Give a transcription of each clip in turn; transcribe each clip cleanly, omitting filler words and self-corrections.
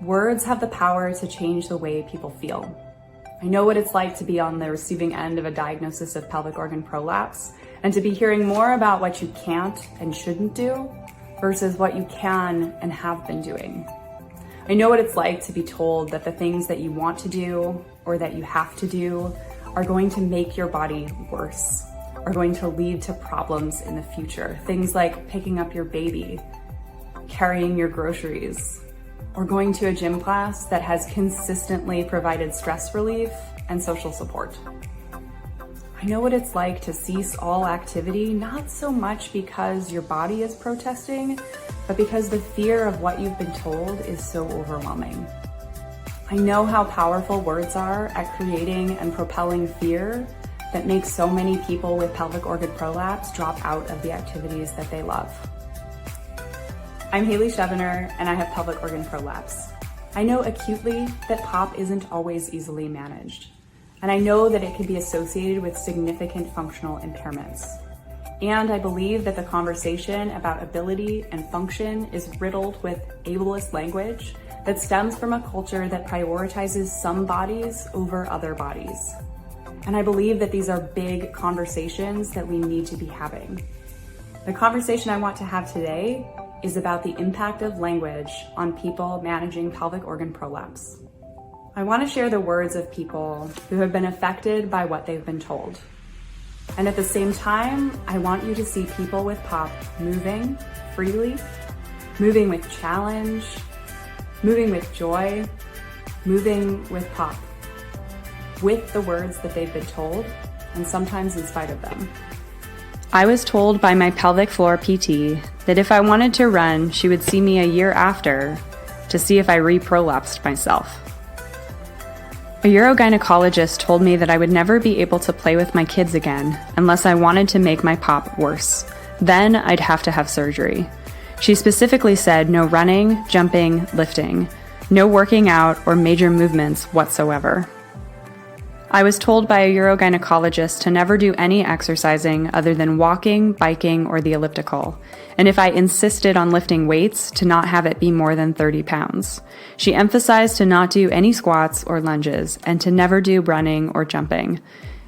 Words have the power to change the way people feel. I know what it's like to be on the receiving end of a diagnosis of pelvic organ prolapse and to be hearing more about what you can't and shouldn't do versus what you can and have been doing. I know what it's like to be told that the things that you want to do or that you have to do are going to make your body worse, are going to lead to problems in the future. Things like picking up your baby, carrying your groceries, or going to a gym class that has consistently provided stress relief and social support. I know what it's like to cease all activity, not so much because your body is protesting, but because the fear of what you've been told is so overwhelming. I know how powerful words are at creating and propelling fear that makes so many people with pelvic organ prolapse drop out of the activities that they love. I'm Haley Chevener, and I have pelvic organ prolapse. I know acutely that POP isn't always easily managed, and I know that it can be associated with significant functional impairments. And I believe that the conversation about ability and function is riddled with ableist language that stems from a culture that prioritizes some bodies over other bodies. And I believe that these are big conversations that we need to be having. The conversation I want to have today is about the impact of language on people managing pelvic organ prolapse. I want to share the words of people who have been affected by what they've been told. And at the same time, I want you to see people with POP moving freely, moving with challenge, moving with joy, moving with POP, with the words that they've been told, and sometimes in spite of them. I was told by my pelvic floor PT that if I wanted to run, she would see me a year after to see if I re-prolapsed myself. A urogynecologist told me that I would never be able to play with my kids again unless I wanted to make my POP worse. Then I'd have to have surgery. She specifically said no running, jumping, lifting, no working out or major movements whatsoever. I was told by a urogynecologist to never do any exercising other than walking, biking, or the elliptical, and if I insisted on lifting weights, to not have it be more than 30 pounds. She emphasized to not do any squats or lunges, and to never do running or jumping.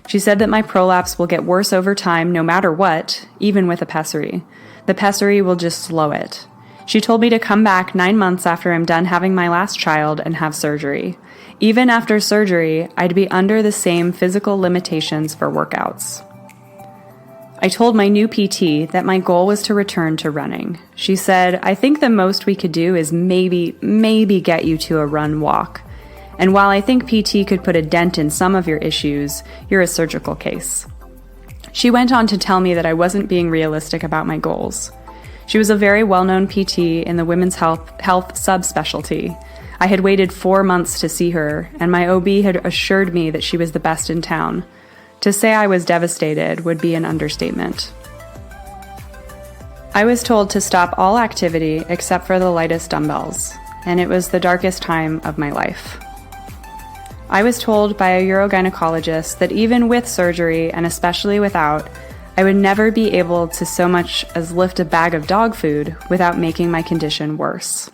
She said that my prolapse will get worse over time no matter what, even with a pessary. The pessary will just slow it. She told me to come back 9 months after I'm done having my last child and have surgery. Even after surgery, I'd be under the same physical limitations for workouts. I told my new PT that my goal was to return to running. She said, I think the most we could do is maybe get you to a run walk. And while I think PT could put a dent in some of your issues, you're a surgical case. She went on to tell me that I wasn't being realistic about my goals. She was a very well-known PT in the women's health subspecialty. I had waited 4 months to see her, and my OB had assured me that she was the best in town. To say I was devastated would be an understatement. I was told to stop all activity except for the lightest dumbbells, and it was the darkest time of my life. I was told by a urogynecologist that even with surgery, and especially without, I would never be able to so much as lift a bag of dog food without making my condition worse.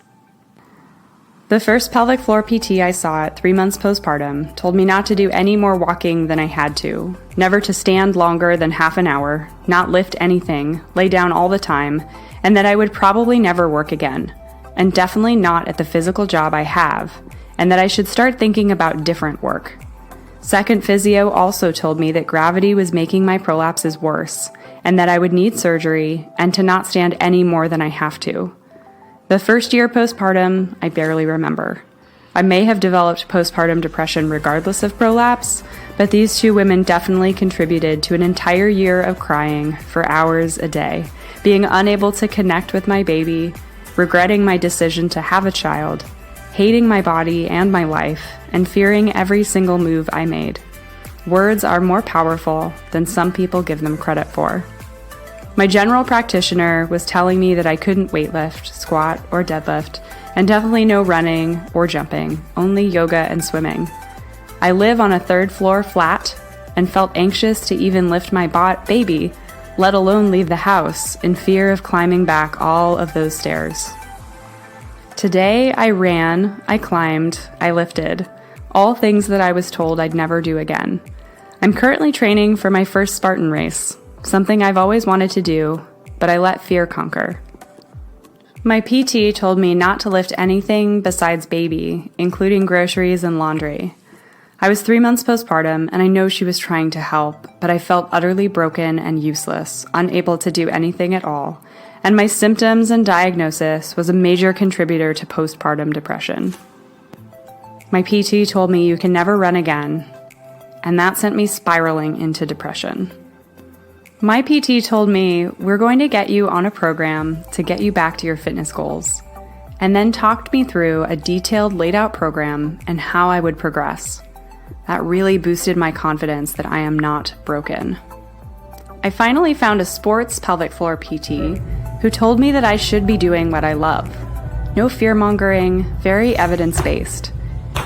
The first pelvic floor PT I saw at 3 months postpartum told me not to do any more walking than I had to, never to stand longer than half an hour, not lift anything, lay down all the time, and that I would probably never work again, and definitely not at the physical job I have, and that I should start thinking about different work. Second physio also told me that gravity was making my prolapses worse, and that I would need surgery, and to not stand any more than I have to. The first year postpartum, I barely remember. I may have developed postpartum depression regardless of prolapse, but these two women definitely contributed to an entire year of crying for hours a day, being unable to connect with my baby, regretting my decision to have a child, hating my body and my life, and fearing every single move I made. Words are more powerful than some people give them credit for. My general practitioner was telling me that I couldn't weightlift, squat, or deadlift, and definitely no running or jumping, only yoga and swimming. I live on a 3rd floor flat and felt anxious to even lift my baby, let alone leave the house, in fear of climbing back all of those stairs. Today, I ran, I climbed, I lifted, all things that I was told I'd never do again. I'm currently training for my first Spartan race, something I've always wanted to do, but I let fear conquer. My PT told me not to lift anything besides baby, including groceries and laundry. I was 3 months postpartum, and I know she was trying to help, but I felt utterly broken and useless, unable to do anything at all, and my symptoms and diagnosis was a major contributor to postpartum depression. My PT told me you can never run again, and that sent me spiraling into depression. My PT told me, we're going to get you on a program to get you back to your fitness goals, and then talked me through a detailed laid out program and how I would progress. That really boosted my confidence that I am not broken. I finally found a sports pelvic floor PT who told me that I should be doing what I love. No fear-mongering, very evidence-based.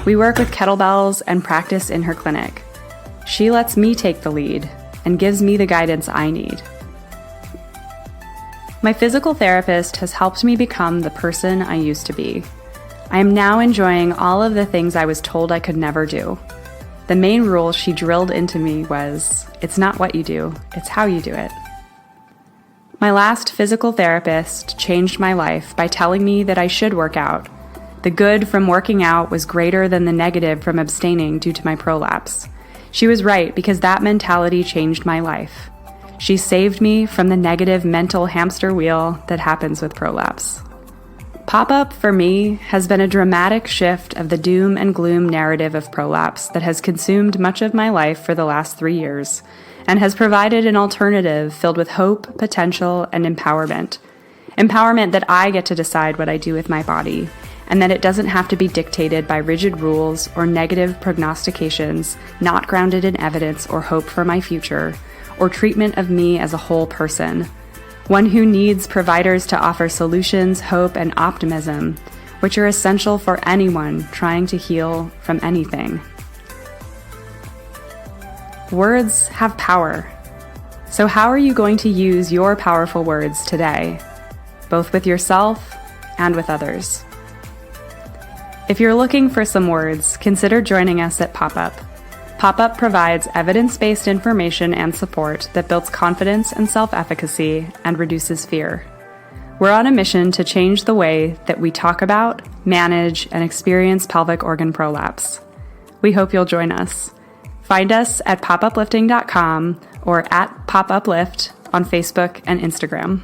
We work with kettlebells and practice in her clinic. She lets me take the lead and gives me the guidance I need. My physical therapist has helped me become the person I used to be. I am now enjoying all of the things I was told I could never do. The main rule she drilled into me was, it's not what you do, it's how you do it. My last physical therapist changed my life by telling me that I should work out. The good from working out was greater than the negative from abstaining due to my prolapse. She was right because that mentality changed my life. She saved me from the negative mental hamster wheel that happens with prolapse. Pop-up, for me, has been a dramatic shift of the doom and gloom narrative of prolapse that has consumed much of my life for the last 3 years, and has provided an alternative filled with hope, potential, and empowerment. Empowerment that I get to decide what I do with my body, and that it doesn't have to be dictated by rigid rules or negative prognostications not grounded in evidence or hope for my future, or treatment of me as a whole person. One who needs providers to offer solutions, hope, and optimism, which are essential for anyone trying to heal from anything. Words have power. So how are you going to use your powerful words today, both with yourself and with others? If you're looking for some words, consider joining us at Pop-Up. Pop-Up provides evidence-based information and support that builds confidence and self-efficacy and reduces fear. We're on a mission to change the way that we talk about, manage, and experience pelvic organ prolapse. We hope you'll join us. Find us at popuplifting.com or at popuplift on Facebook and Instagram.